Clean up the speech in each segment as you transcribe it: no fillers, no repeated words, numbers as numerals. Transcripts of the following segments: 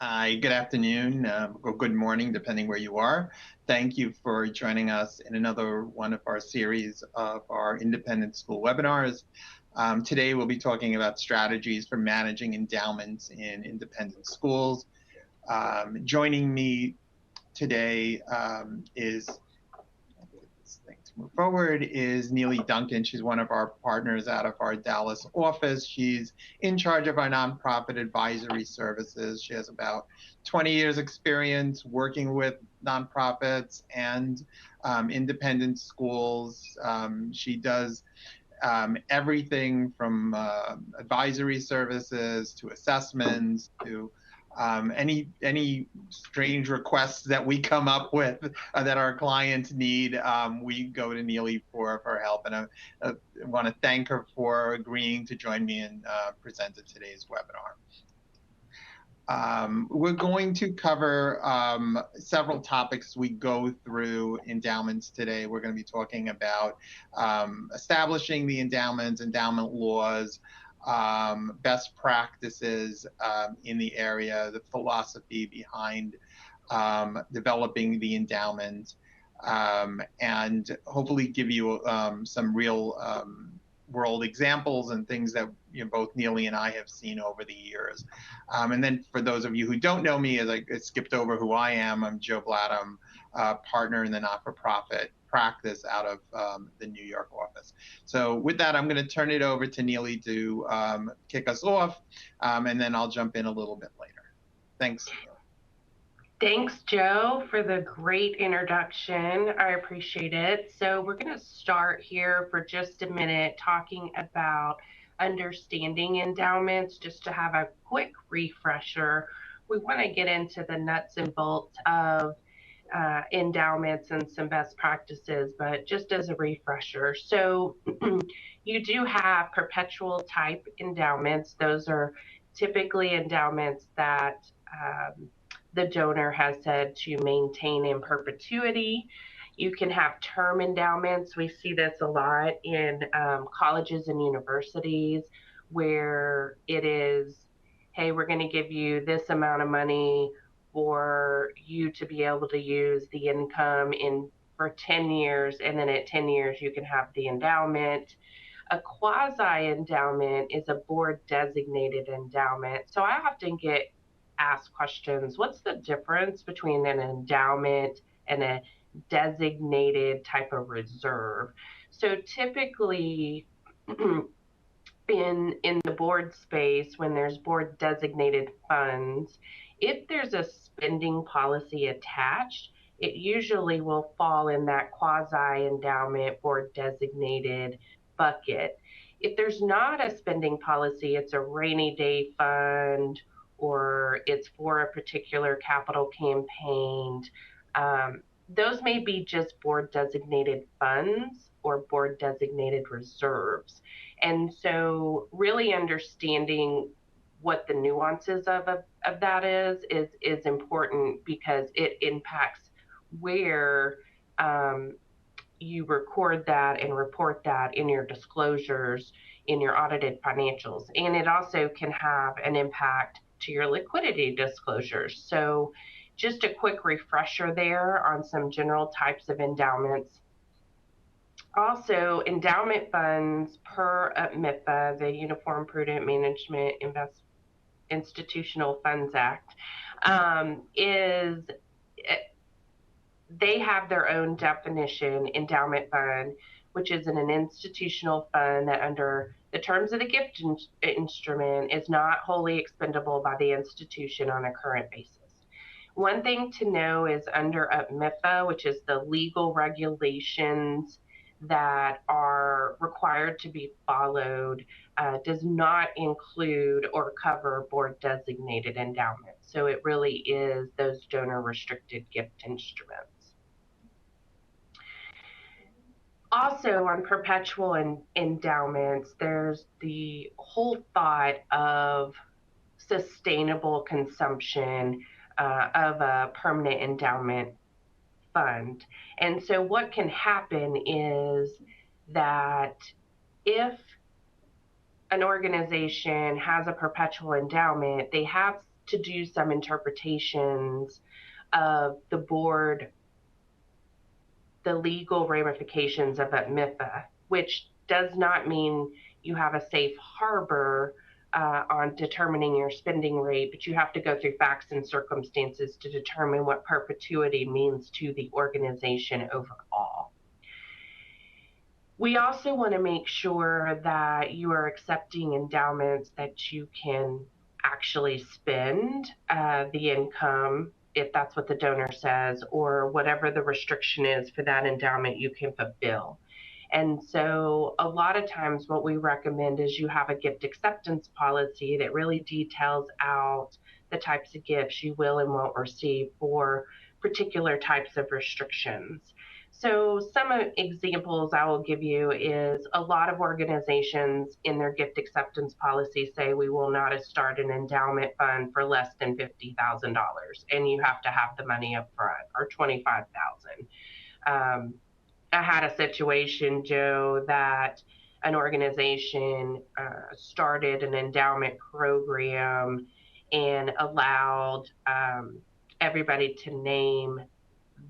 Hi, good afternoon, or good morning, depending where you are. Thank you for joining us in another one of our series of our independent school webinars. Today, we'll be talking about strategies for managing endowments in independent schools. Joining me today is move forward is Neely Duncan. She's one of our partners out of our Dallas office. She's in charge of our nonprofit advisory services. She has about 20 years experience working with nonprofits and independent schools. She does everything from advisory services to assessments to any strange requests that we come up with that our clients need, we go to Neely for help. And I want to thank her for agreeing to join me and present at today's webinar. We're going to cover several topics as we go through endowments today. We're going to be talking about establishing the endowments, endowment laws, best practices in the area, the philosophy behind developing the endowment, and hopefully give you some real world examples and things that both Neely and I have seen over the years. And then for those of you who don't know me, as I skipped over who I am, I'm Joe Blattam, partner in the not-for-profit practice out of the New York office. So with that, I'm going to turn it over to Neely to kick us off, and then I'll jump in a little bit later. Thanks. Thanks, Joe, for the great introduction. I appreciate it. So we're going to start here for just a minute talking about understanding endowments. Just to have a quick refresher, we want to get into the nuts and bolts of endowments and some best practices, but just as a refresher. So you do have perpetual type endowments. Those are typically endowments that the donor has said to maintain in perpetuity. You can have term endowments. We see this a lot in colleges and universities where it is, hey, we're going to give you this amount of money for you to be able to use the income for 10 years, and then at 10 years you can have the endowment. A quasi-endowment is a board-designated endowment. So I often get asked questions, what's the difference between an endowment and a designated type of reserve? So typically in the board space, when there's board designated funds, if there's a spending policy attached, it usually will fall in that quasi-endowment board designated bucket. If there's not a spending policy, it's a rainy day fund, or it's for a particular capital campaign, those may be just board designated funds or board designated reserves. And so really understanding what the nuances of that is important, because it impacts where you record that and report that in your disclosures, in your audited financials. And it also can have an impact to your liquidity disclosures. So just a quick refresher there on some general types of endowments. Also, endowment funds per UPMIFA, the Uniform Prudent Management Institutional Funds Act, they have their own definition. Endowment fund, which is an institutional fund that under the terms of the gift instrument is not wholly expendable by the institution on a current basis. One thing to know is under UPMIFA, which is the legal regulations that are required to be followed, does not include or cover board designated endowments. So it really is those donor restricted gift instruments. Also on perpetual endowments, there's the whole thought of sustainable consumption of a permanent endowment fund. And so what can happen is that if an organization has a perpetual endowment, they have to do some interpretations of the board, the legal ramifications of UPMIFA, which does not mean you have a safe harbor on determining your spending rate, but you have to go through facts and circumstances to determine what perpetuity means to the organization overall. We also want to make sure that you are accepting endowments that you can actually spend the income, if that's what the donor says, or whatever the restriction is for that endowment you can fulfill. And so a lot of times what we recommend is you have a gift acceptance policy that really details out the types of gifts you will and won't receive for particular types of restrictions. So some examples I will give you is a lot of organizations in their gift acceptance policy say we will not start an endowment fund for less than $50,000, and you have to have the money up front, or $25,000. I had a situation, Joe, that an organization started an endowment program and allowed everybody to name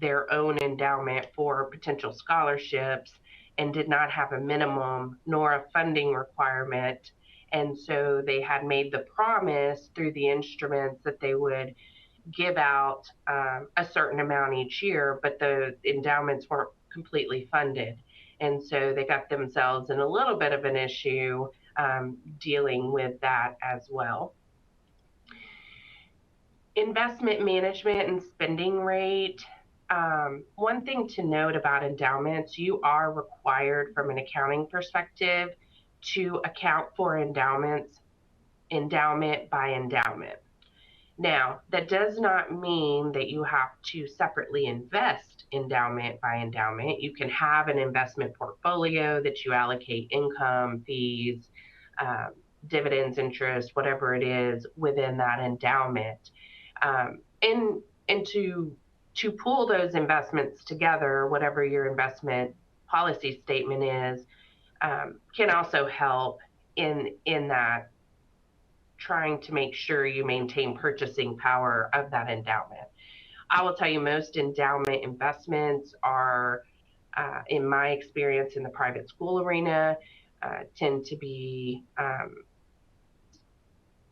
their own endowment for potential scholarships and did not have a minimum nor a funding requirement. And so they had made the promise through the instruments that they would give out a certain amount each year, but the endowments weren't completely funded. And so they got themselves in a little bit of an issue dealing with that as well. Investment management and spending rate. One thing to note about endowments, you are required from an accounting perspective to account for endowments, endowment by endowment. Now, that does not mean that you have to separately invest endowment by endowment. You can have an investment portfolio that you allocate income, fees, dividends, interest, whatever it is within that endowment. And to pool those investments together, whatever your investment policy statement is, can also help in that, trying to make sure you maintain purchasing power of that endowment. I will tell you, most endowment investments are, in my experience in the private school arena, tend to be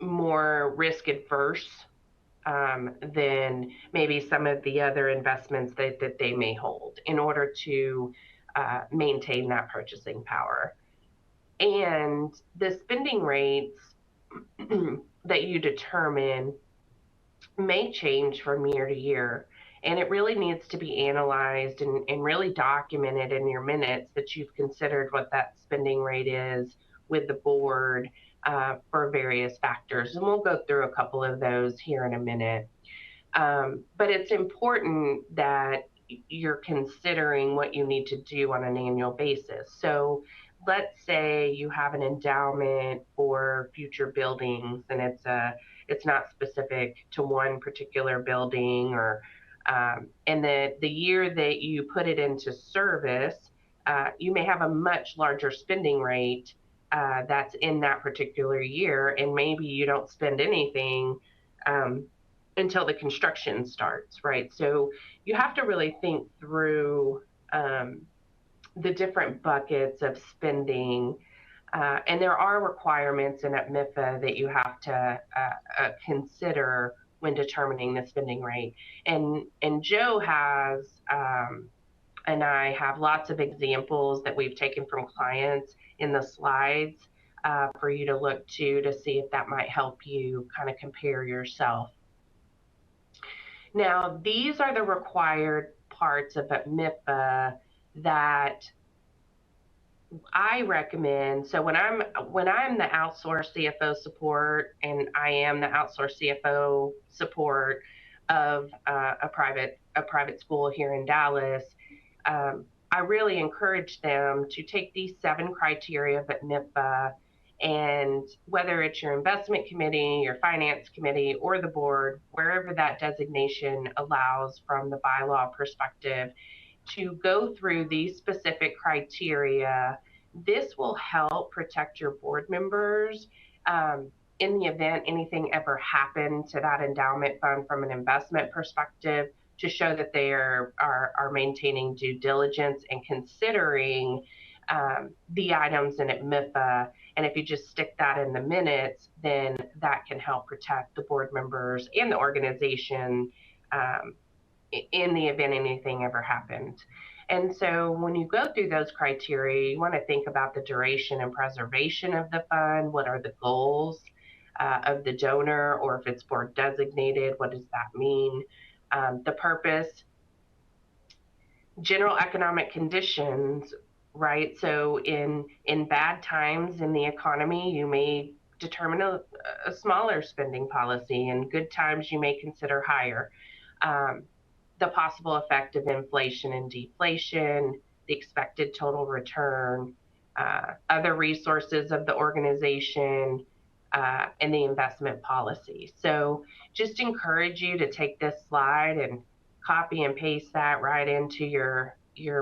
more risk adverse than maybe some of the other investments that they may hold in order to maintain that purchasing power. And the spending rates that you determine may change from year to year. And it really needs to be analyzed and really documented in your minutes that you've considered what that spending rate is with the board for various factors. And we'll go through a couple of those here in a minute. But it's important that you're considering what you need to do on an annual basis. So let's say you have an endowment for future buildings and it's not specific to one particular building, or and the year that you put it into service, you may have a much larger spending rate that's in that particular year, and maybe you don't spend anything until the construction starts, right? So you have to really think through the different buckets of spending, and there are requirements in UPMIFA that you have to consider when determining the spending rate. And Joe has, and I have lots of examples that we've taken from clients in the slides for you to look to see if that might help you kind of compare yourself. Now, these are the required parts of UPMIFA that I recommend. So when I'm the outsourced CFO support, and I am the outsourced CFO support of a private school here in Dallas, I really encourage them to take these 7 criteria of UPMIFA, and whether it's your investment committee, your finance committee, or the board, wherever that designation allows from the bylaw perspective, to go through these specific criteria. This will help protect your board members in the event anything ever happened to that endowment fund from an investment perspective, to show that they are maintaining due diligence and considering the items in UPMIFA. And if you just stick that in the minutes, then that can help protect the board members and the organization in the event anything ever happened. And so when you go through those criteria, you want to think about the duration and preservation of the fund. What are the goals of the donor, or if it's board designated, what does that mean? The purpose, general economic conditions, right? So in bad times in the economy, you may determine a smaller spending policy. In good times, you may consider higher. The possible effect of inflation and deflation, the expected total return, other resources of the organization, and the investment policy. So just encourage you to take this slide and copy and paste that right into your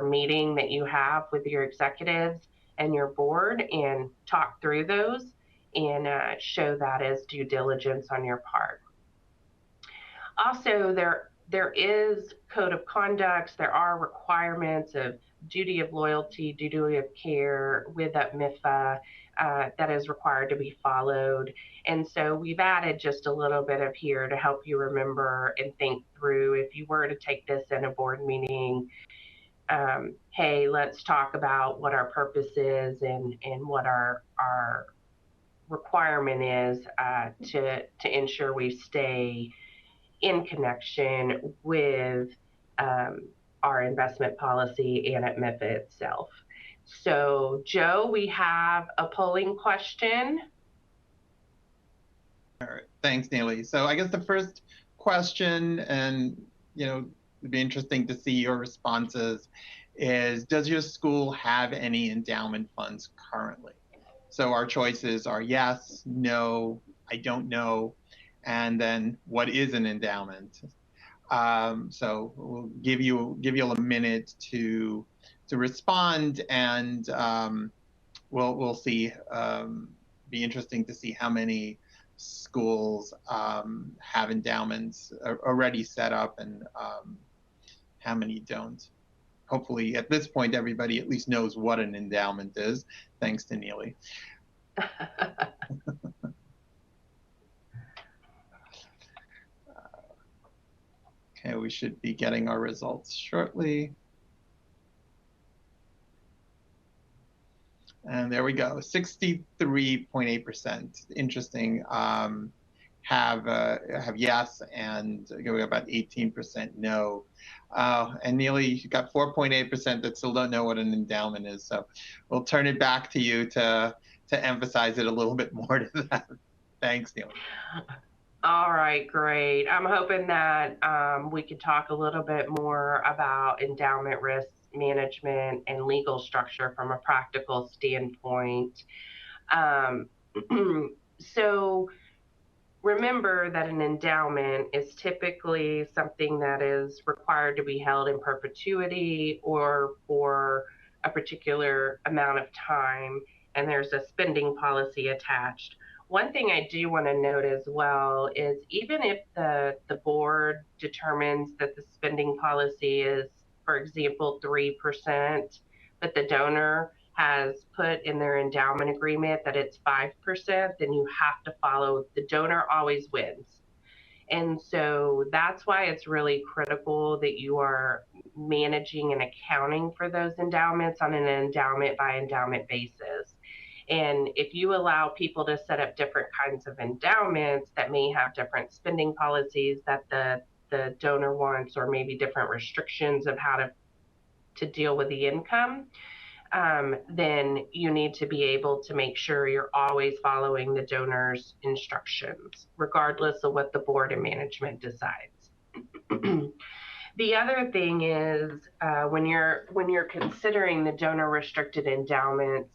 meeting that you have with your executives and your board, and talk through those and show that as due diligence on your part. Also, there is code of conducts. There are requirements of duty of loyalty, duty of care with UPMIFA that is required to be followed. And so we've added just a little bit of here to help you remember and think through if you were to take this in a board meeting. Hey, let's talk about what our purpose is and what our requirement is to ensure we stay in connection with our investment policy and UPMIFA itself. So, Joe, we have a polling question. All right, thanks, Neely. So I guess the first question, and it'd be interesting to see your responses, is does your school have any endowment funds currently? So our choices are yes, no, I don't know, and then what is an endowment? So we'll give you a minute to respond, and we'll see. Be interesting to see how many schools have endowments already set up, and how many don't. Hopefully, at this point, everybody at least knows what an endowment is, thanks to Neely. Okay, we should be getting our results shortly. And there we go, 63.8%. Interesting. Have yes, and about 18% no. And Neely, you got 4.8% that still don't know what an endowment is. So we'll turn it back to you to emphasize it a little bit more to that. Thanks, Neely. All right, great. I'm hoping that we could talk a little bit more about endowment risk management and legal structure from a practical standpoint. So remember that an endowment is typically something that is required to be held in perpetuity or for a particular amount of time, and there's a spending policy attached. One thing I do want to note as well is even if the board determines that the spending policy is, for example, 3%, but the donor has put in their endowment agreement that it's 5%, then you have to follow. The donor always wins. And so that's why it's really critical that you are managing and accounting for those endowments on an endowment by endowment basis. And if you allow people to set up different kinds of endowments that may have different spending policies that the donor wants, or maybe different restrictions of how to deal with the income, then you need to be able to make sure you're always following the donor's instructions, regardless of what the board and management decides. The other thing is when you're considering the donor restricted endowments,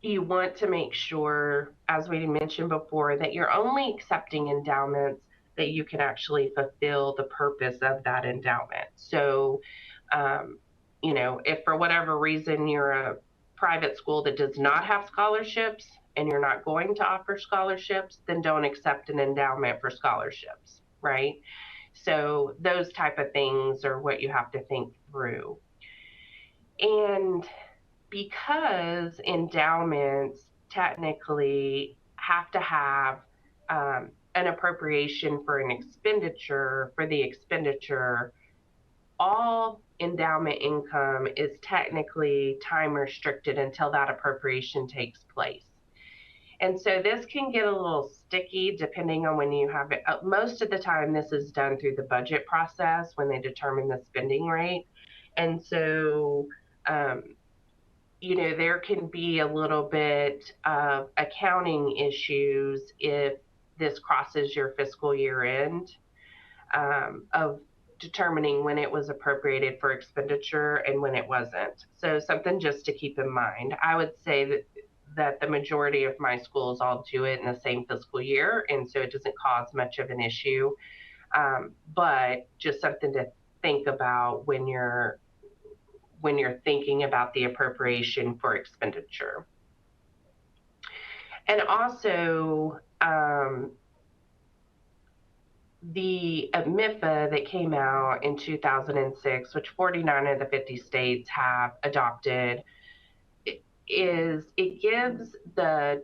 you want to make sure, as we mentioned before, that you're only accepting endowments that you can actually fulfill the purpose of that endowment. So, if for whatever reason you're a private school that does not have scholarships and you're not going to offer scholarships, then don't accept an endowment for scholarships, right? So those type of things are what you have to think through. And because endowments technically have to have an appropriation for an expenditure, for the expenditure, all endowment income is technically time restricted until that appropriation takes place. And so this can get a little sticky depending on when you have it. Most of the time, this is done through the budget process when they determine the spending rate. And so, there can be a little bit of accounting issues if this crosses your fiscal year end, of determining when it was appropriated for expenditure and when it wasn't. So something just to keep in mind. I would say that the majority of my schools all do it in the same fiscal year, and so it doesn't cause much of an issue. But just something to think about when you're thinking about the appropriation for expenditure. And also, the UPMIFA that came out in 2006, which 49 of the 50 states have adopted, it gives the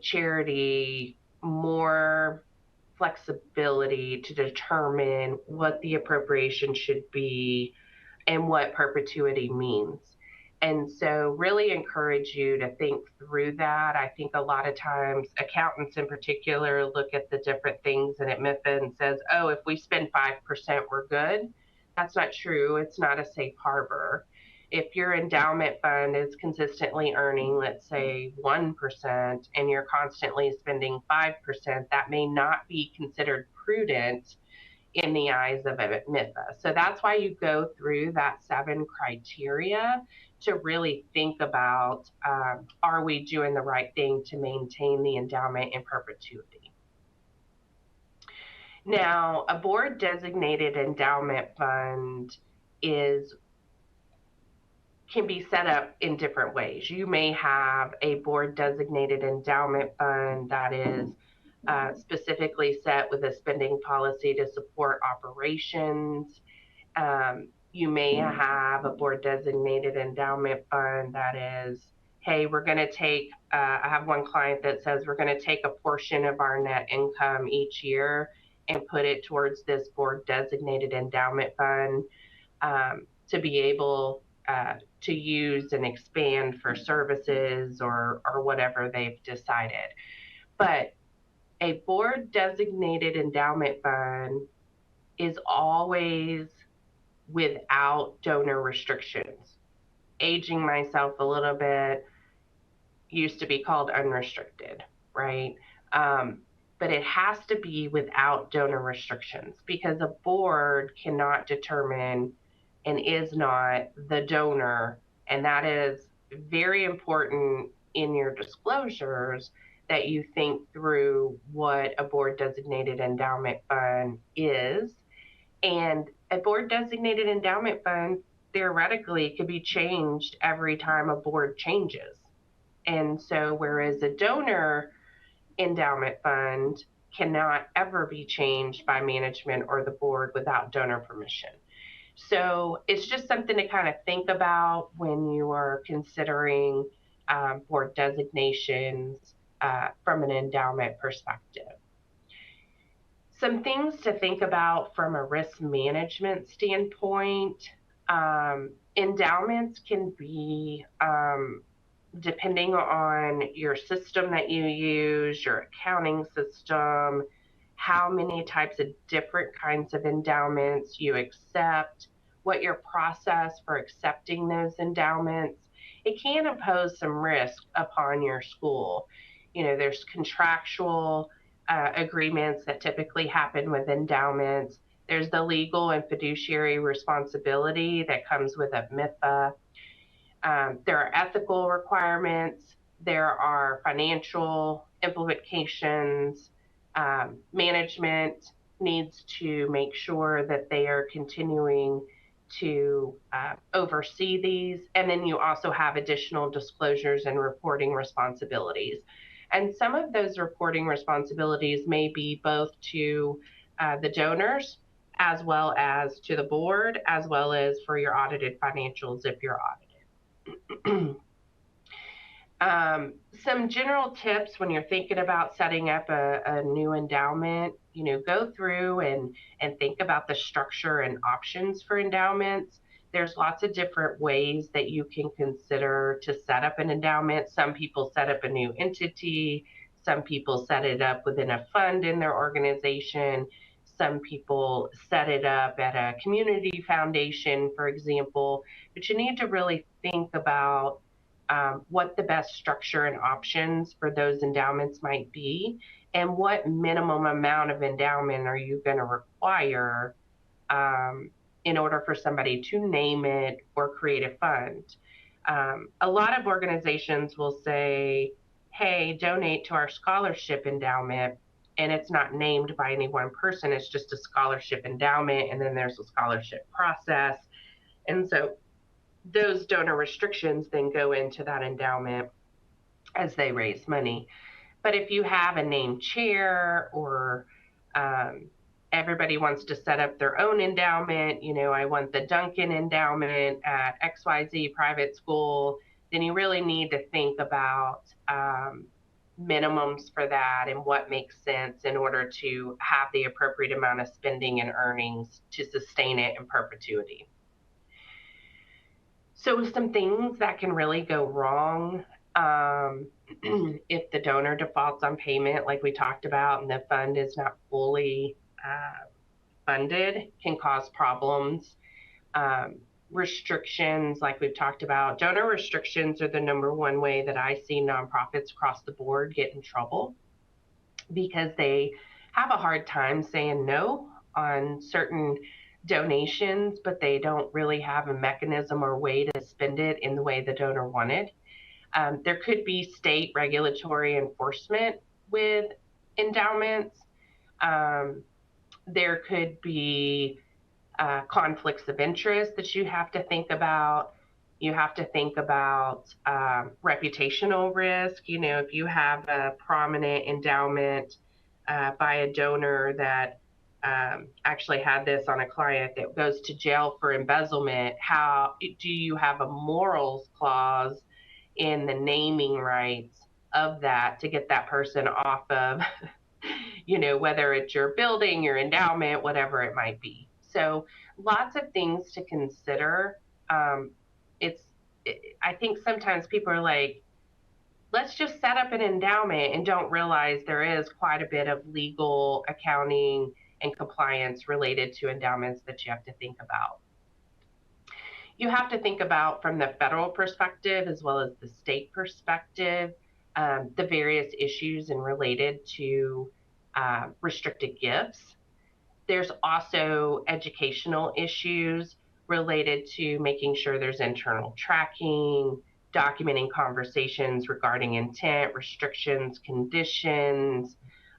charity more flexibility to determine what the appropriation should be and what perpetuity means. And so really encourage you to think through that. I think a lot of times accountants in particular look at the different things in UPMIFA and says, oh, if we spend 5%, we're good. That's not true. It's not a safe harbor. If your endowment fund is consistently earning, let's say 1%, and you're constantly spending 5%, that may not be considered prudent in the eyes of UPMIFA. So that's why you go through that 7 criteria to really think about, are we doing the right thing to maintain the endowment in perpetuity? Now, a board designated endowment fund can be set up in different ways. You may have a board designated endowment fund that is specifically set with a spending policy to support operations. You may have a board designated endowment fund that is, hey, we're going to take, I have one client that says we're going to take a portion of our net income each year and put it towards this board designated endowment fund to be able to use and expand for services or whatever they've decided. But a board designated endowment fund is always without donor restrictions. Aging myself a little bit, used to be called unrestricted, right? But it has to be without donor restrictions because a board cannot determine and is not the donor. And that is very important in your disclosures, that you think through what a board designated endowment fund is. And a board designated endowment fund theoretically could be changed every time a board changes. And so whereas a donor endowment fund cannot ever be changed by management or the board without donor permission. So it's just something to kind of think about when you are considering board designations from an endowment perspective. Some things to think about from a risk management standpoint. Endowments can be, depending on your system that you use, your accounting system, how many types of different kinds of endowments you accept, what your process for accepting those endowments, it can impose some risk upon your school. There's contractual agreements that typically happen with endowments. There's the legal and fiduciary responsibility that comes with UPMIFA. There are ethical requirements. There are financial implications. Management needs to make sure that they are continuing to oversee these. And then you also have additional disclosures and reporting responsibilities. And some of those reporting responsibilities may be both to the donors as well as to the board, as well as for your audited financials if you're audited. Some general tips when you're thinking about setting up a new endowment, go through and think about the structure and options for endowments. There's lots of different ways that you can consider to set up an endowment. Some people set up a new entity. Some people set it up within a fund in their organization. Some people set it up at a community foundation, for example. But you need to really think about what the best structure and options for those endowments might be, and what minimum amount of endowment are you going to require in order for somebody to name it or create a fund. A lot of organizations will say, hey, donate to our scholarship endowment, and it's not named by any one person, it's just a scholarship endowment, and then there's a scholarship process. And so those donor restrictions then go into that endowment as they raise money. But if you have a named chair, or everybody wants to set up their own endowment, I want the Duncan endowment at XYZ private school, then you really need to think about minimums for that and what makes sense in order to have the appropriate amount of spending and earnings to sustain it in perpetuity. So some things that can really go wrong if the donor defaults on payment, like we talked about, and the fund is not fully funded, can cause problems. Restrictions, like we've talked about, donor restrictions are the number one way that I see nonprofits across the board get in trouble, because they have a hard time saying no on certain donations, but they don't really have a mechanism or way to spend it in the way the donor wanted. There could be state regulatory enforcement with endowments. There could be conflicts of interest that you have to think about. You have to think about reputational risk. If you have a prominent endowment by a donor that actually had this on a client that goes to jail for embezzlement, how do you have a morals clause in the naming rights of that to get that person off of, whether it's your building, your endowment, whatever it might be. So lots of things to consider. I think sometimes people are like, let's just set up an endowment, and don't realize there is quite a bit of legal, accounting, and compliance related to endowments that you have to think about. You have to think about, from the federal perspective as well as the state perspective, the various issues and related to restricted gifts. There's also educational issues related to making sure there's internal tracking, documenting conversations regarding intent, restrictions, conditions.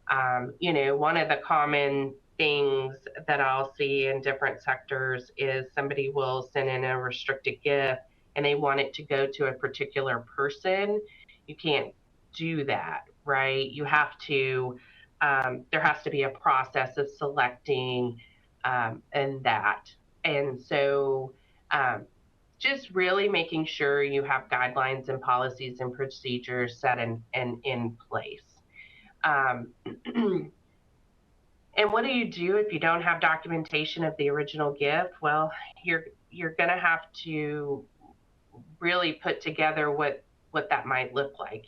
One of the common things that I'll see in different sectors is somebody will send in a restricted gift and they want it to go to a particular person. You can't do that, right? You have to, there has to be a process of selecting and that. And so just really making sure you have guidelines and policies and procedures set in place. And what do you do if you don't have documentation of the original gift? Well, you're going to have to really put together what that might look like.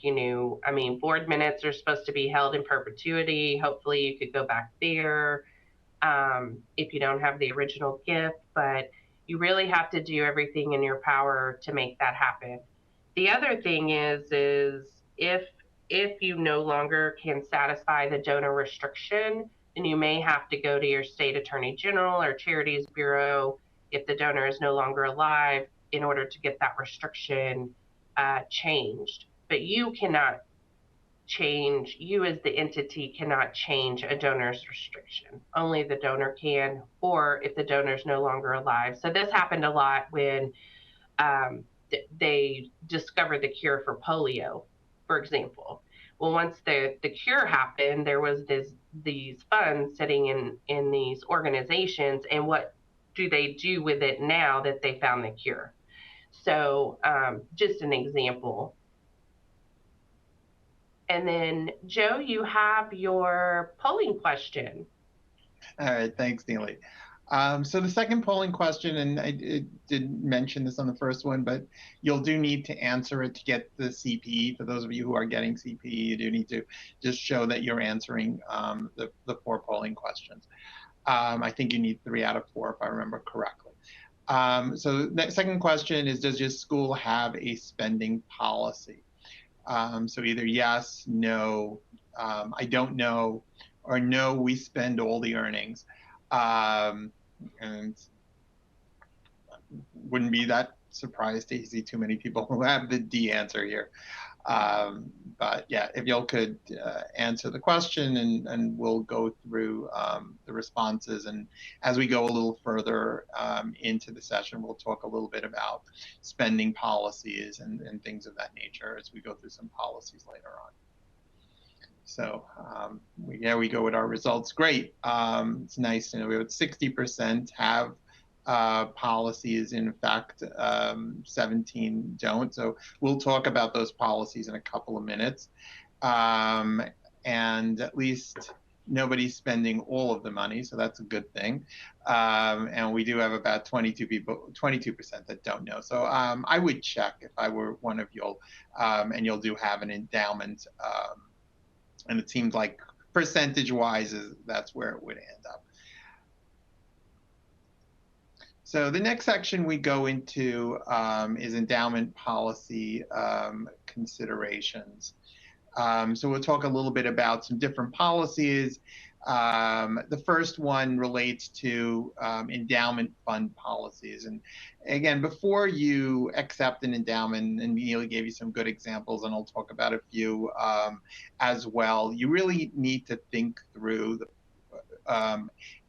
Board minutes are supposed to be held in perpetuity. Hopefully you could go back there if you don't have the original gift, but you really have to do everything in your power to make that happen. The other thing is if you no longer can satisfy the donor restriction, then you may have to go to your state attorney general or charities bureau if the donor is no longer alive in order to get that restriction changed. But you cannot change, you as the entity cannot change a donor's restriction. Only the donor can, or if the donor is no longer alive. So this happened a lot when they discovered the cure for polio, for example. Well, once the cure happened, there was these funds sitting in these organizations, and what do they do with it now that they found the cure? So just an example. And then, Joe, you have your polling question. All right, thanks, Neely. So the second polling question, and I didn't mention this on the first one, but you'll do need to answer it to get the CPE. For those of you who are getting CPE, you do need to just show that you're answering the 4 polling questions. I think you need 3 out of 4, if I remember correctly. So the second question is, does your school have a spending policy? So either yes, no, I don't know, or no, we spend all the earnings. And wouldn't be that surprised to see too many people who have the D answer here. But yeah, if y'all could answer the question, and we'll go through the responses. And as we go a little further into the session, we'll talk a little bit about spending policies and things of that nature as we go through some policies later on. So there we go with our results. Great. It's nice to know we have 60% have policies. In fact, 17 don't. So we'll talk about those policies in a couple of minutes. And at least nobody's spending all of the money, so that's a good thing. And we do have about 22% that don't know. So I would check if I were one of y'all, and you'll do have an endowment. And it seems like percentage-wise, that's where it would end up. So the next section we go into is endowment policy considerations. So we'll talk a little bit about some different policies. The first one relates to endowment fund policies. And again, before you accept an endowment, and Neely gave you some good examples, and I'll talk about a few as well, you really need to think through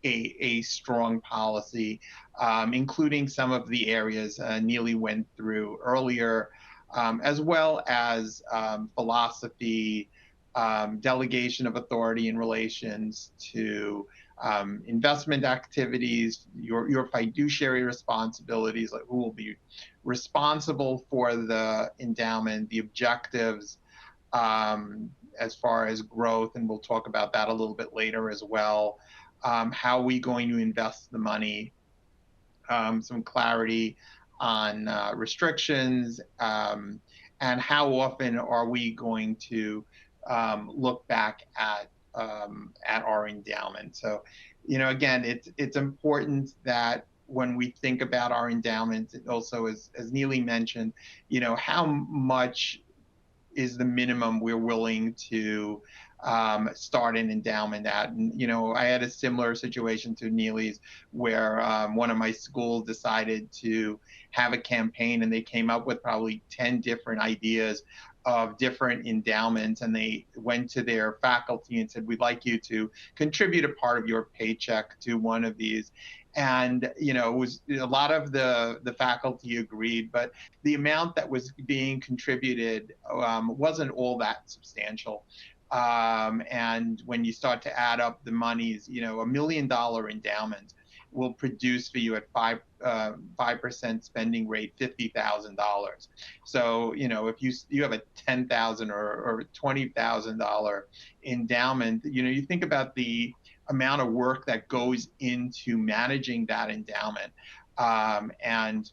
a strong policy, including some of the areas Neely went through earlier, as well as philosophy, delegation of authority in relations to investment activities, your fiduciary responsibilities, like who will be responsible for the endowment, the objectives as far as growth, and we'll talk about that a little bit later as well. How are we going to invest the money? Some clarity on restrictions, and how often are we going to look back at our endowment. So, again, it's important that when we think about our endowments, it also, as Neely mentioned, how much is the minimum we're willing to start an endowment at. And, I had a similar situation to Neely's, where one of my schools decided to have a campaign, and they came up with probably 10 different ideas of different endowments, and they went to their faculty and said, we'd like you to contribute a part of your paycheck to one of these. And it was a lot of the faculty agreed, but the amount that was being contributed wasn't all that substantial. And when you start to add up the monies, $1 million endowment will produce for you at 5% spending rate $50,000. So if you have a $10,000 or $20,000 endowment, you think about the amount of work that goes into managing that endowment, and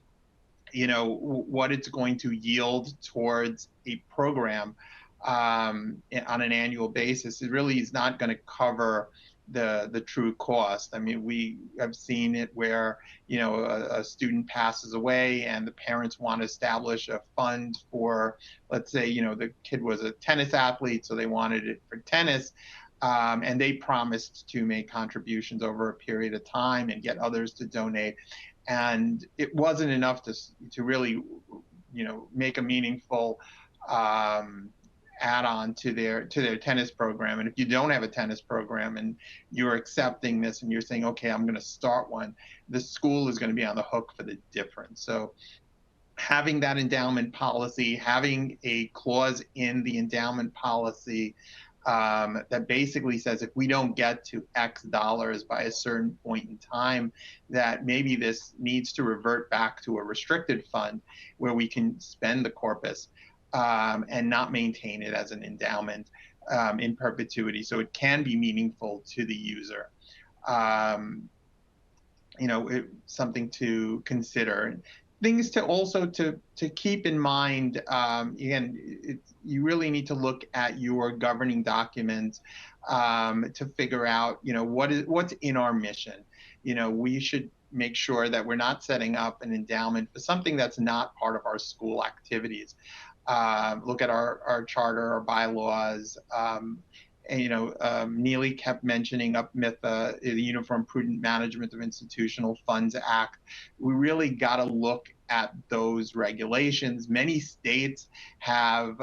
what it's going to yield towards a program on an annual basis. It really is not going to cover the true cost. I mean, we have seen it where a student passes away, and the parents want to establish a fund for, let's say, the kid was a tennis athlete, so they wanted it for tennis. And they promised to make contributions over a period of time and get others to donate. And it wasn't enough to really, make a meaningful add-on to their tennis program. And if you don't have a tennis program and you're accepting this and you're saying, okay, I'm going to start one, the school is going to be on the hook for the difference. So having that endowment policy, having a clause in the endowment policy that basically says if we don't get to X dollars by a certain point in time, that maybe this needs to revert back to a restricted fund where we can spend the corpus and not maintain it as an endowment in perpetuity. So it can be meaningful to the user. Um, something to consider. Things to also to keep in mind. Again, you really need to look at your governing documents to figure out, what's in our mission. We should make sure that we're not setting up an endowment for something that's not part of our school activities. Look at our charter, our bylaws. Neely kept mentioning UPMIFA, the Uniform Prudent Management of Institutional Funds Act. We really got to look at those regulations. Many states have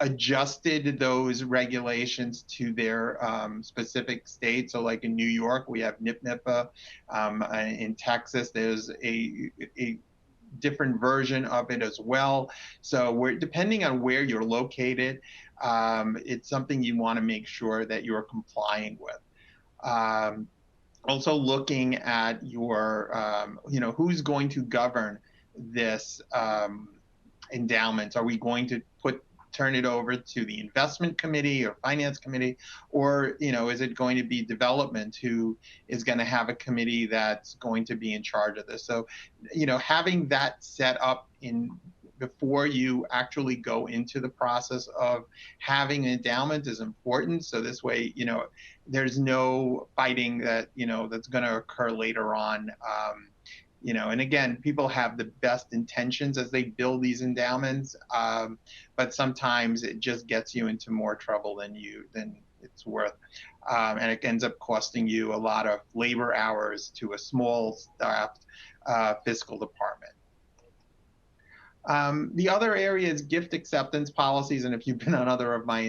adjusted those regulations to their specific state. So like in New York, we have UPMIFA. In Texas, there's a different version of it as well. So depending on where you're located, it's something you want to make sure that you're complying with. Also looking at your, who's going to govern this endowment. Are we going to turn it over to the investment committee or finance committee, or is it going to be development who is going to have a committee that's going to be in charge of this? So having that set up before you actually go into the process of having an endowment is important. So this way, there's no fighting that that's going to occur later on. And again, people have the best intentions as they build these endowments, but sometimes it just gets you into more trouble than it's worth. And it ends up costing you a lot of labor hours to a small staffed fiscal department. The other area is gift acceptance policies, and if you've been on other of my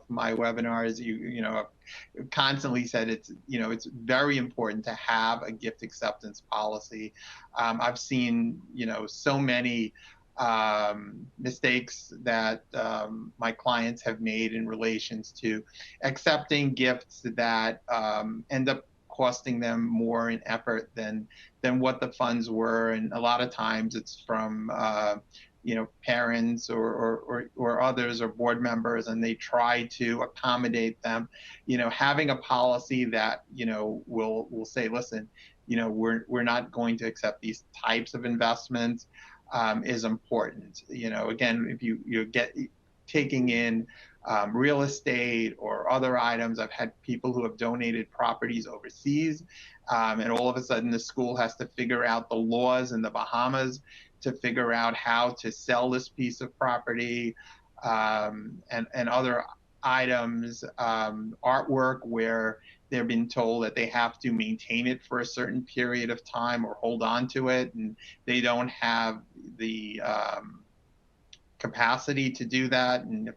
webinars, I've constantly said it's very important to have a gift acceptance policy. I've seen so many mistakes that my clients have made in relations to accepting gifts that end up costing them more in effort than what the funds were, and a lot of times it's from parents or others or board members, and they try to accommodate them. Having a policy that will say, listen, we're not going to accept these types of investments is important. Again, if you get taking in real estate or other items. I've had people who have donated properties overseas, and all of a sudden the school has to figure out the laws in the Bahamas to figure out how to sell this piece of property, and other items, artwork where they're being told that they have to maintain it for a certain period of time or hold on to it, and they don't have the capacity to do that, and you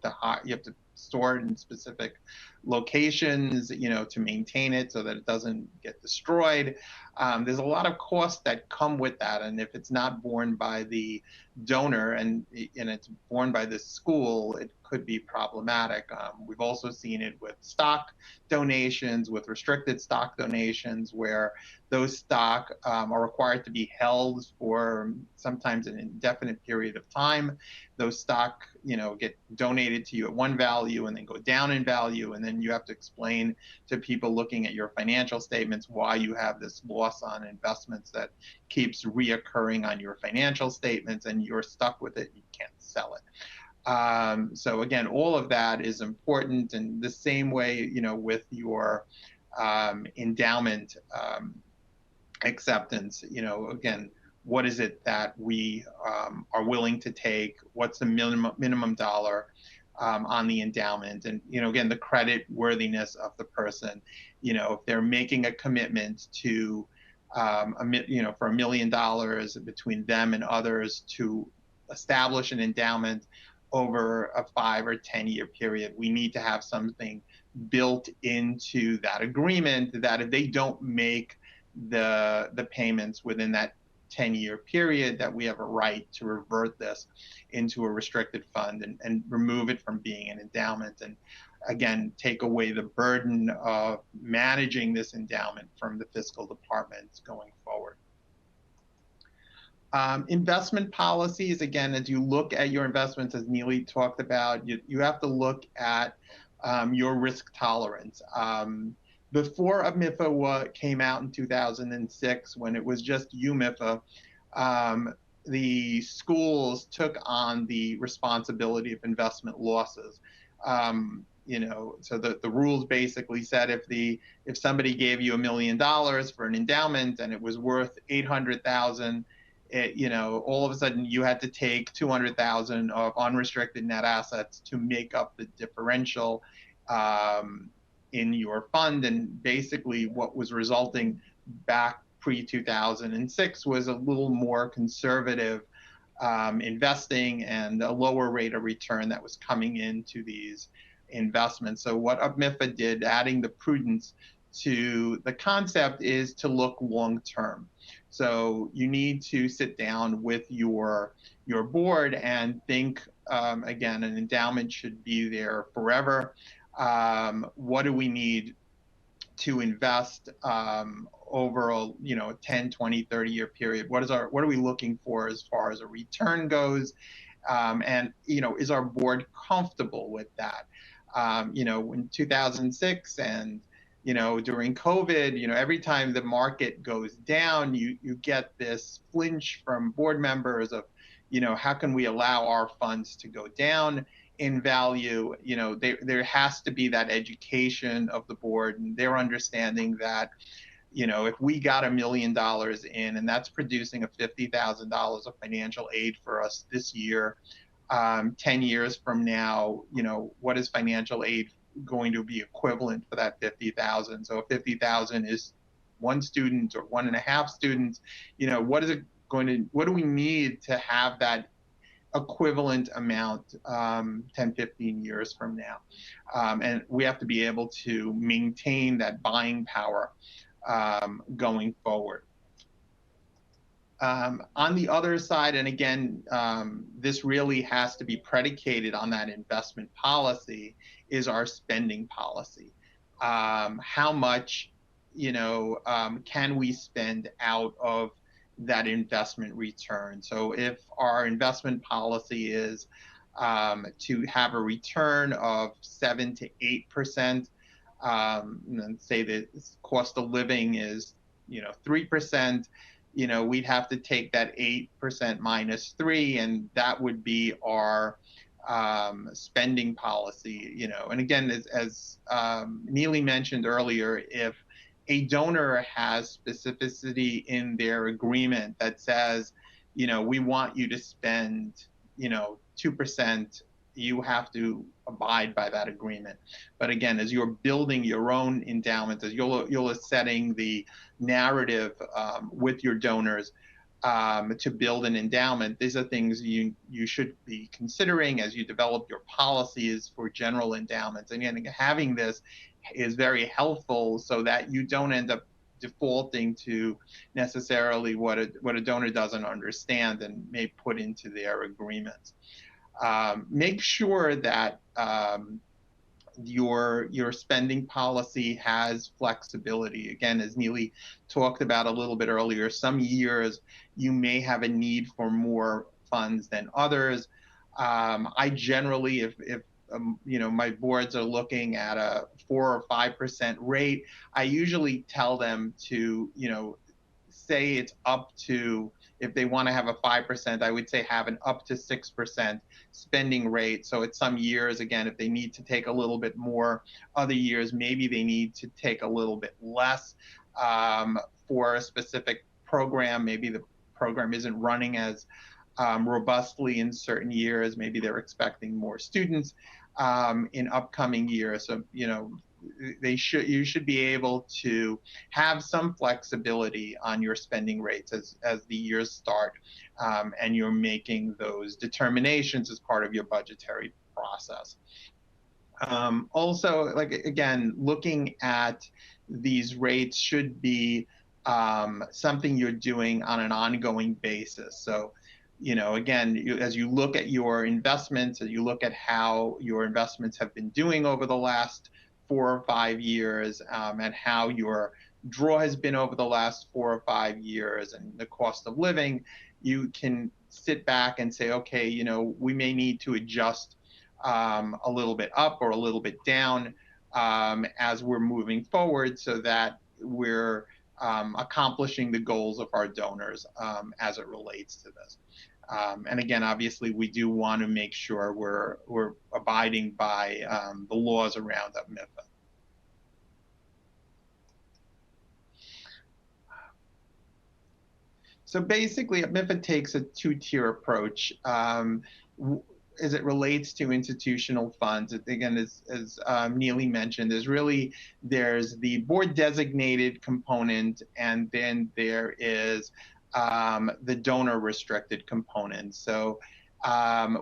have to store it in specific locations, to maintain it so that it doesn't get destroyed. There's a lot of costs that come with that, and if it's not borne by the donor and it's borne by the school, it could be problematic. We've also seen it with stock donations, with restricted stock donations, where those stock are required to be held for sometimes an indefinite period of time. Those stock, get donated to you at one value and then go down in value, and then you have to explain to people looking at your financial statements why you have this loss on investments that keeps reoccurring on your financial statements, and you're stuck with it. You can't sell it. So again, all of that is important. And the same way, with your endowment acceptance, again, what is it that we are willing to take? What's the minimum dollar on the endowment? And, again, the credit worthiness of the person. If they're making a commitment to, for $1 million between them and others to establish an endowment over a 5 or 10 year period, we need to have something built into that agreement that if they don't make the payments within that 10-year period, that we have a right to revert this into a restricted fund and remove it from being an endowment, and again, take away the burden of managing this endowment from the fiscal departments going forward. Investment policies, again, as you look at your investments, as Neely talked about, you have to look at your risk tolerance. Before UPMIFA came out in 2006, when it was just UMIFA, the schools took on the responsibility of investment losses. So the rules basically said if somebody gave you $1 million for an endowment and it was worth 800,000, all of a sudden you had to take 200,000 of unrestricted net assets to make up the differential in your fund. And basically what was resulting back pre-2006 was a little more conservative investing and a lower rate of return that was coming into these investments. So what UPMIFA did, adding the prudence to the concept, is to look long term. So you need to sit down with your board and think, again, an endowment should be there forever. What do we need to invest over a 10, 20, 30-year period? What are we looking for as far as a return goes? And is our board comfortable with that? In 2006 and during COVID, every time the market goes down, you get this flinch from board members of, how can we allow our funds to go down in value? There has to be that education of the board, and their understanding that, if we got $1 million in and that's producing a $50,000 of financial aid for us this year, 10 years from now, what is financial aid going to be equivalent for that 50,000? So if 50,000 is one student or 1.5 students, what do we need to have that equivalent amount 10, 15 years from now? And we have to be able to maintain that buying power going forward. On the other side, and again, this really has to be predicated on that investment policy, is our spending policy. How much, can we spend out of that investment return? So if our investment policy is to have a return of 7 to 8%, and say that cost of living is 3%, we'd have to take that 8% minus 3, and that would be our spending policy. And again, as Neely mentioned earlier, if a donor has specificity in their agreement that says, we want you to spend 2%, you have to abide by that agreement. But again, as you're building your own endowment, as you're setting the narrative with your donors to build an endowment, these are things you should be considering as you develop your policies for general endowments. And again, having this is very helpful so that you don't end up defaulting to necessarily what a donor doesn't understand and may put into their agreements. Make sure that your spending policy has flexibility. Again, as Neely talked about a little bit earlier, some years you may have a need for more funds than others. I generally, if my boards are looking at a 4 or 5% rate, I usually tell them to, say it's up to, if they want to have a 5%, I would say have an up to 6% spending rate. So at some years, again, if they need to take a little bit more, other years, maybe they need to take a little bit less for a specific program. Maybe the program isn't running as robustly in certain years. Maybe they're expecting more students in upcoming years. So, you should be able to have some flexibility on your spending rates as the years start, and you're making those determinations as part of your budgetary process. Also, again, looking at these rates should be something you're doing on an ongoing basis. So, again, as you look at your investments, as you look at how your investments have been doing over the last 4 or 5 years, and how your draw has been over the last 4 or 5 years, and the cost of living, you can sit back and say, okay, we may need to adjust a little bit up or a little bit down as we're moving forward, so that we're accomplishing the goals of our donors as it relates to this. And again, obviously, we do want to make sure we're abiding by the laws around UPMIFA. So basically, UPMIFA takes a two-tier approach as it relates to institutional funds. Again, as Neely mentioned, there's the board designated component, and then there is the donor restricted component. So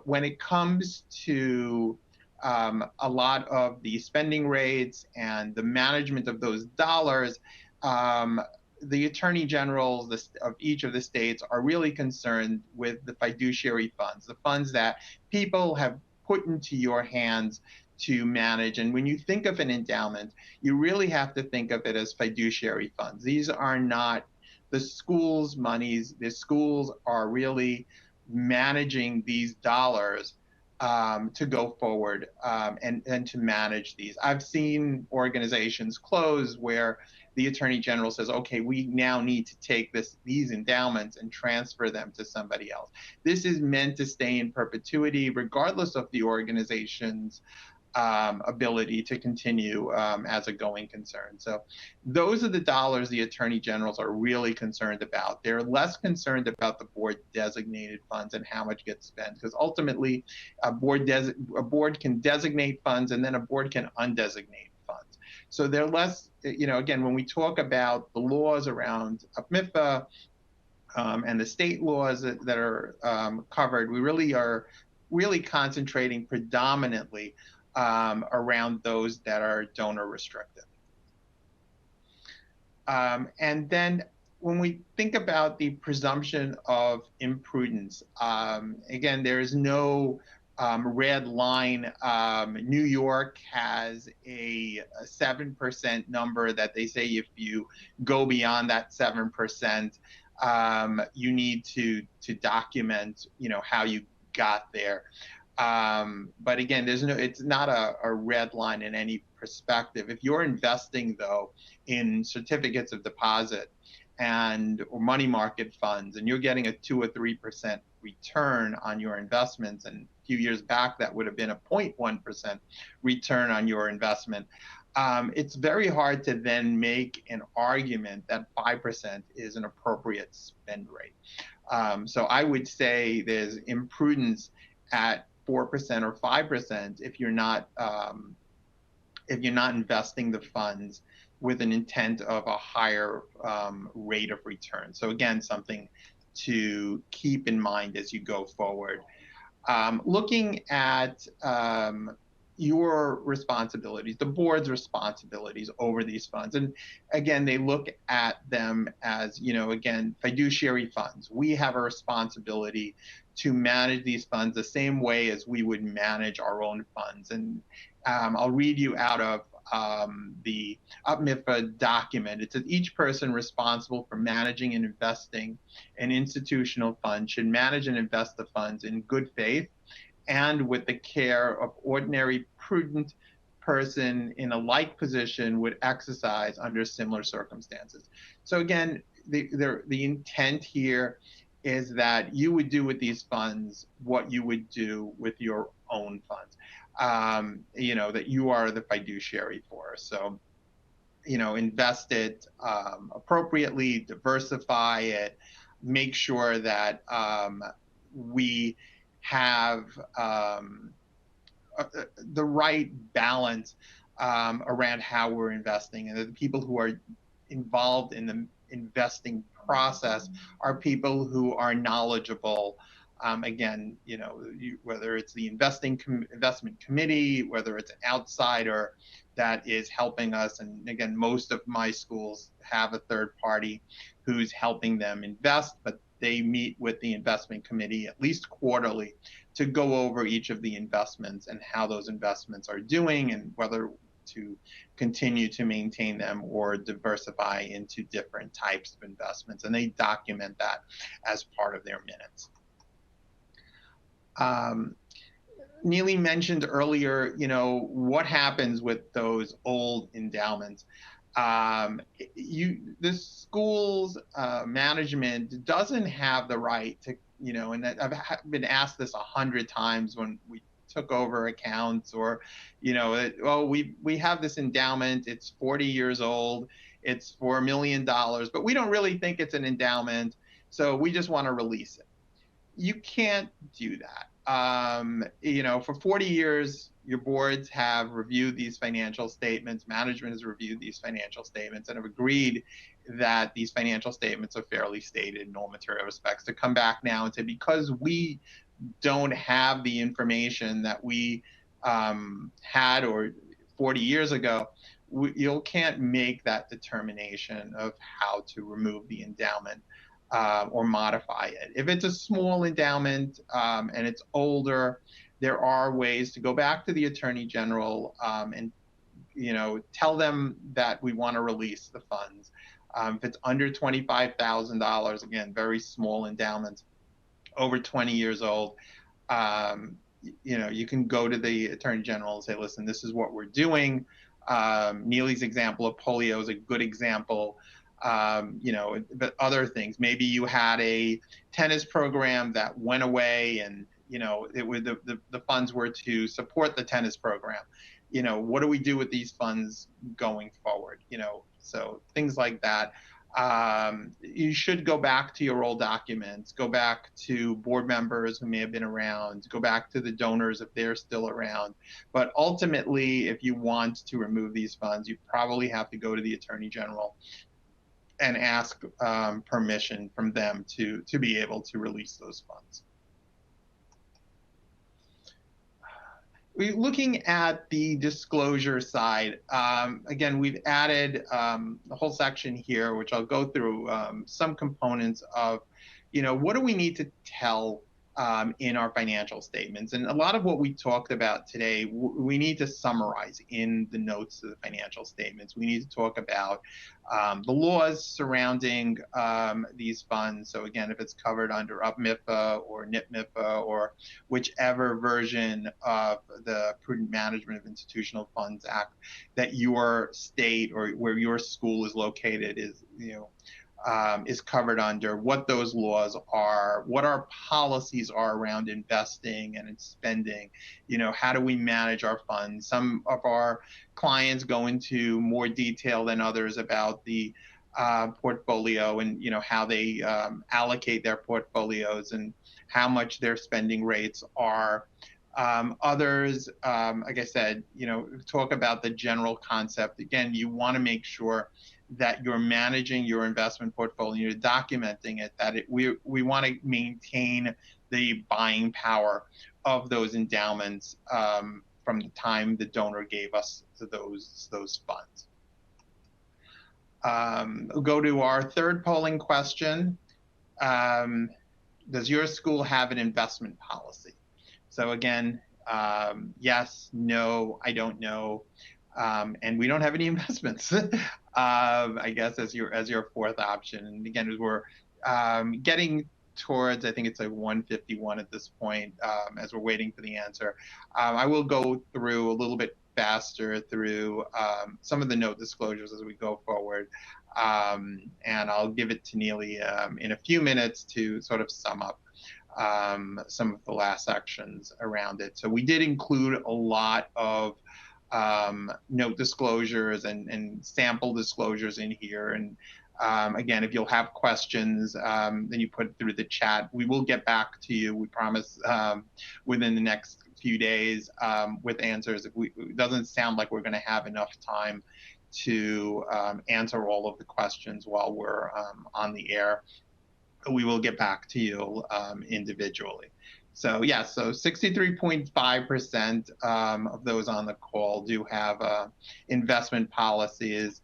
when it comes to a lot of the spending rates and the management of those dollars, the attorney generals of each of the states are really concerned with the fiduciary funds, the funds that people have put into your hands to manage. And when you think of an endowment, you really have to think of it as fiduciary funds. These are not the school's monies. The schools are really managing these dollars to go forward and to manage these. I've seen organizations close where the attorney general says, okay, we now need to take these endowments and transfer them to somebody else. This is meant to stay in perpetuity, regardless of the organization's ability to continue as a going concern. So those are the dollars the attorney generals are really concerned about. They're less concerned about the board designated funds and how much gets spent, because ultimately a board can designate funds, and then a board can undesignate funds. So they're less, again, when we talk about the laws around UPMIFA and the state laws that are covered, we really are concentrating predominantly around those that are donor restricted. And then when we think about the presumption of imprudence, again, there is no red line. New York has a 7% number that they say if you go beyond that 7%, you need to document, how you got there. But again, it's not a red line in any perspective. If you're investing, though, in certificates of deposit or money market funds, and you're getting a 2 or 3% return on your investments, and a few years back that would have been a 0.1% return on your investment, it's very hard to then make an argument that 5% is an appropriate spend rate. So I would say there's imprudence at 4% or 5% if you're not investing the funds with an intent of a higher rate of return. So again, something to keep in mind as you go forward. Looking at your responsibilities, the board's responsibilities over these funds. And again, they look at them as, again, fiduciary funds. We have a responsibility to manage these funds the same way as we would manage our own funds. And I'll read you out of the UPMIFA document. It says each person responsible for managing and investing an institutional fund should manage and invest the funds in good faith and with the care of ordinary prudent person in a like position would exercise under similar circumstances. So again, the intent here is that you would do with these funds what you would do with your own funds, that you are the fiduciary for. So, invest it appropriately, diversify it, make sure that we have the right balance around how we're investing, and that the people who are involved in the investing process are people who are knowledgeable again, whether it's the investment committee, whether it's an outsider that is helping us. And again, most of my schools have a third party who's helping them invest, but they meet with the investment committee at least quarterly to go over each of the investments and how those investments are doing and whether to continue to maintain them or diversify into different types of investments. And they document that as part of their minutes. Neely mentioned earlier, what happens with those old endowments. The school's management doesn't have the right to, and I've been asked this 100 times when we took over accounts, or, we have this endowment, it's 40 years old, it's for $1 million, but we don't really think it's an endowment, so we just want to release it. You can't do that. For 40 years, your boards have reviewed these financial statements, management has reviewed these financial statements and have agreed that these financial statements are fairly stated in all material respects. To come back now and say, because we don't have the information that we had or 40 years ago, you can't make that determination of how to remove the endowment or modify it. If it's a small endowment and it's older, there are ways to go back to the Attorney General and tell them that we want to release the funds. If it's under $25,000, again, very small endowments, over 20 years old, you can go to the Attorney General and say, listen, this is what we're doing. Neely's example of polio is a good example. But other things, maybe you had a tennis program that went away and, the funds were to support the tennis program. What do we do with these funds going forward? So things like that. You should go back to your old documents, go back to board members who may have been around, go back to the donors if they're still around. But ultimately, if you want to remove these funds, you probably have to go to the Attorney General and ask permission from them to be able to release those funds. Looking at the disclosure side, again, we've added a whole section here, which I'll go through some components of, what do we need to tell in our financial statements? And a lot of what we talked about today, we need to summarize in the notes to the financial statements. We need to talk about the laws surrounding these funds. So again, if it's covered under UPMIFA or NIPMIFA or whichever version of the Prudent Management of Institutional Funds Act that your state or where your school is located is covered under, what those laws are, what our policies are around investing and in spending, how do we manage our funds? Some of our clients go into more detail than others about the portfolio and, how they allocate their portfolios and how much their spending rates are. Others, like I said, talk about the general concept. Again, you want to make sure that you're managing your investment portfolio, you're documenting it, that we want to maintain the buying power of those endowments from the time the donor gave us those funds. We'll go to our third polling question. Does your school have an investment policy? So again, yes, no, I don't know. And we don't have any investments, I guess, as your fourth option. And again, as we're getting towards, I think it's like 1:51 at this point, as we're waiting for the answer. I will go through a little bit faster through some of the note disclosures as we go forward. And I'll give it to Neely in a few minutes to sort of sum up some of the last sections around it. So we did include a lot of note disclosures and sample disclosures in here. And again, if you'll have questions, then you put it through the chat. We will get back to you, we promise, within the next few days with answers. It doesn't sound like we're going to have enough time to answer all of the questions while we're on the air. we will get back to you individually. So yeah, so 63.5% of those on the call do have investment policies.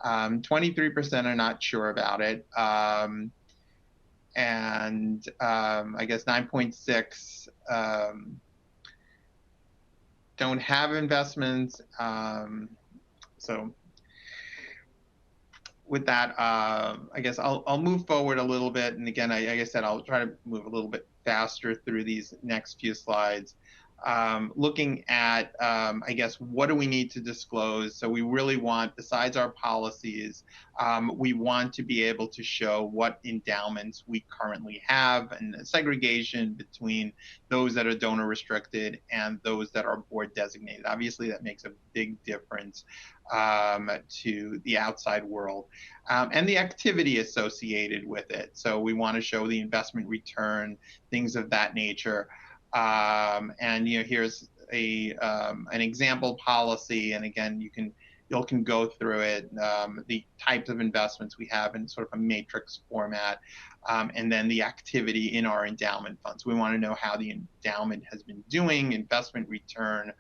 23% are not sure about it. And I guess 9.6 don't have investments. So with that, I guess I'll move forward a little bit. And again, like I said, I'll try to move a little bit faster through these next few slides. Looking at, I guess, what do we need to disclose? So we really want, besides our policies, we want to be able to show what endowments we currently have and segregation between those that are donor restricted and those that are board designated. Obviously, that makes a big difference to the outside world, and the activity associated with it. So we want to show the investment return, things of that nature. And here's an example policy, and again, you can go through it, the types of investments we have in sort of a matrix format, and then the activity in our endowment funds. We want to know how the endowment has been doing, investment return,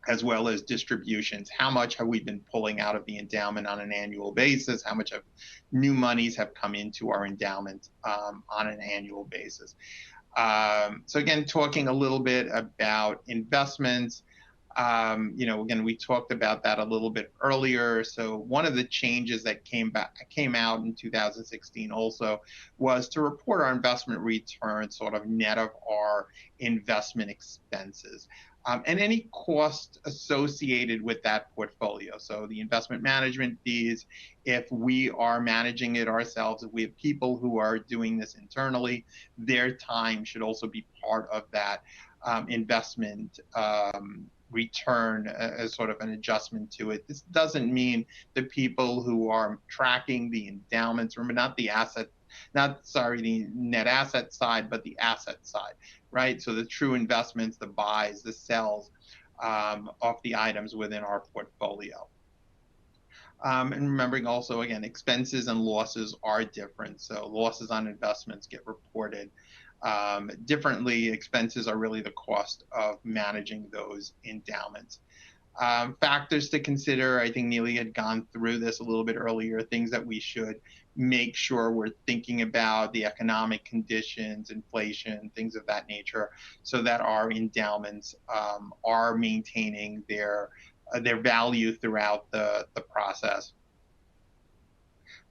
as well as distributions. How much have we been pulling out of the endowment on an annual basis? How much of new monies have come into our endowment on an annual basis? So again, talking a little bit about investments. Again, we talked about that a little bit earlier. So one of the changes that came out in 2016 also was to report our investment return sort of net of our investment expenses. And any cost associated with that portfolio. So the investment management fees, if we are managing it ourselves, if we have people who are doing this internally, their time should also be part of that investment return as sort of an adjustment to it. This doesn't mean the people who are tracking the endowments, remember, not the net asset side, but the asset side, right? So the true investments, the buys, the sells of the items within our portfolio. And remembering also, again, expenses and losses are different. So losses on investments get reported differently. Expenses are really the cost of managing those endowments. Factors to consider, I think Neely had gone through this a little bit earlier, things that we should make sure we're thinking about, the economic conditions, inflation, things of that nature, so that our endowments are maintaining their value throughout the process.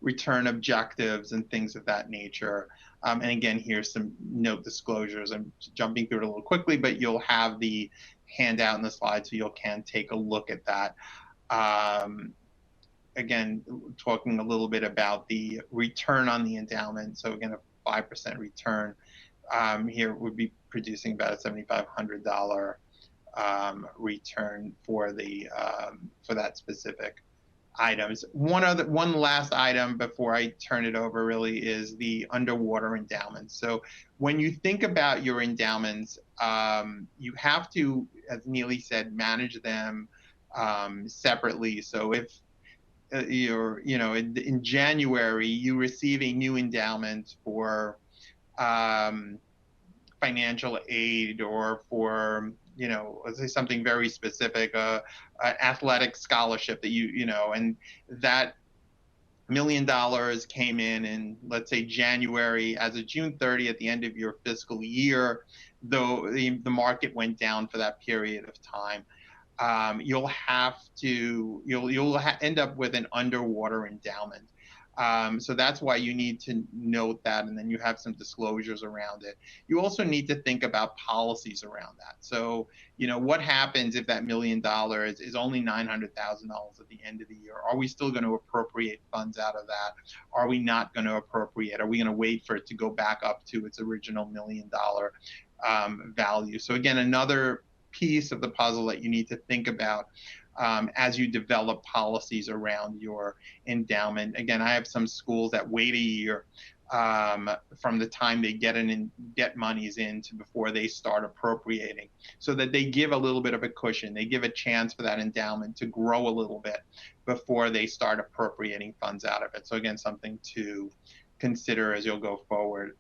Return objectives and things of that nature. And again, here's some note disclosures. I'm jumping through it a little quickly, but you'll have the handout in the slide, so you can take a look at that. Again, talking a little bit about the return on the endowment. So again, a 5% return here would be producing about a $7,500 return for that specific items. One last item before I turn it over really is the underwater endowments. So when you think about your endowments, you have to, as Neely said, manage them separately. So if in January you receive a new endowment for financial aid or for let's say something very specific, an athletic scholarship that and that $1 million came in, let's say January, as of June 30th, at the end of your fiscal year, though the market went down for that period of time, you'll end up with an underwater endowment. So that's why you need to note that, and then you have some disclosures around it. You also need to think about policies around that. So, what happens if that $1 million is only $900,000 at the end of the year? Are we still going to appropriate funds out of that? Are we not going to appropriate? Are we going to wait for it to go back up to its original $1 million value? So again, another piece of the puzzle that you need to think about as you develop policies around your endowment. Again, I have some schools that wait a year from the time they get monies in to before they start appropriating, so that they give a little bit of a cushion. They give a chance for that endowment to grow a little bit before they start appropriating funds out of it. So again, something to consider as you'll go forward.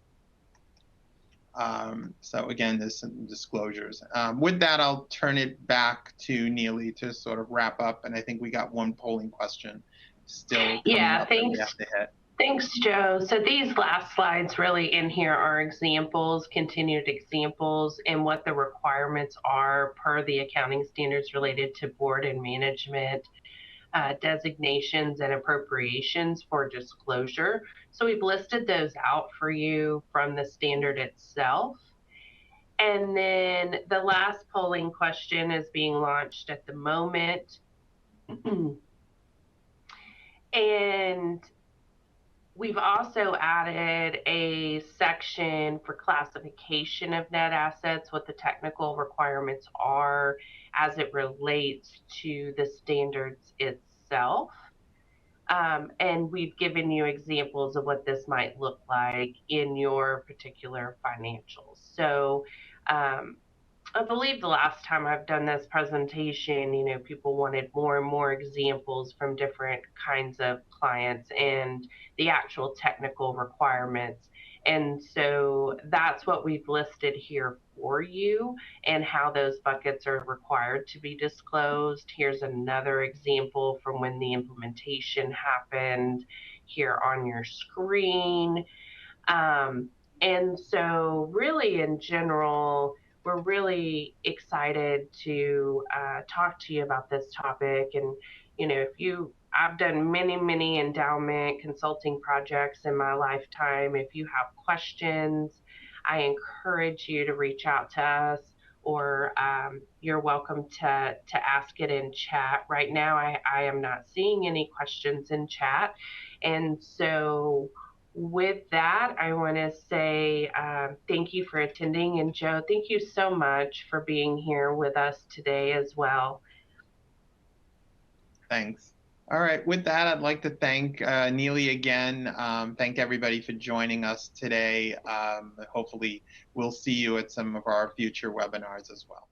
So again, there's some disclosures. With that, I'll turn it back to Neely to sort of wrap up. And I think we got one polling question still coming up that we have to hit. Thanks, Joe. So these last slides really in here are examples, continued examples, and what the requirements are per the accounting standards related to board and management designations and appropriations for disclosure. So we've listed those out for you from the standard itself. And then the last polling question is being launched at the moment. And we've also added a section for classification of net assets, what the technical requirements are as it relates to the standards itself. And we've given you examples of what this might look like in your particular financials. So I believe the last time I've done this presentation, people wanted more and more examples from different kinds of clients and the actual technical requirements. And so that's what we've listed here for you and how those buckets are required to be disclosed. Here's another example from when the implementation happened here on your screen. And so really in general, we're really excited to talk to you about this topic. And, I've done many endowment consulting projects in my lifetime. If you have questions, I encourage you to reach out to us, or you're welcome to ask it in chat. Right now, I am not seeing any questions in chat. And so with that, I want to say thank you for attending. And Joe, thank you so much for being here with us today as well. Thanks. All right, with that, I'd like to thank Neely again. Thank everybody for joining us today. Hopefully, we'll see you at some of our future webinars as well.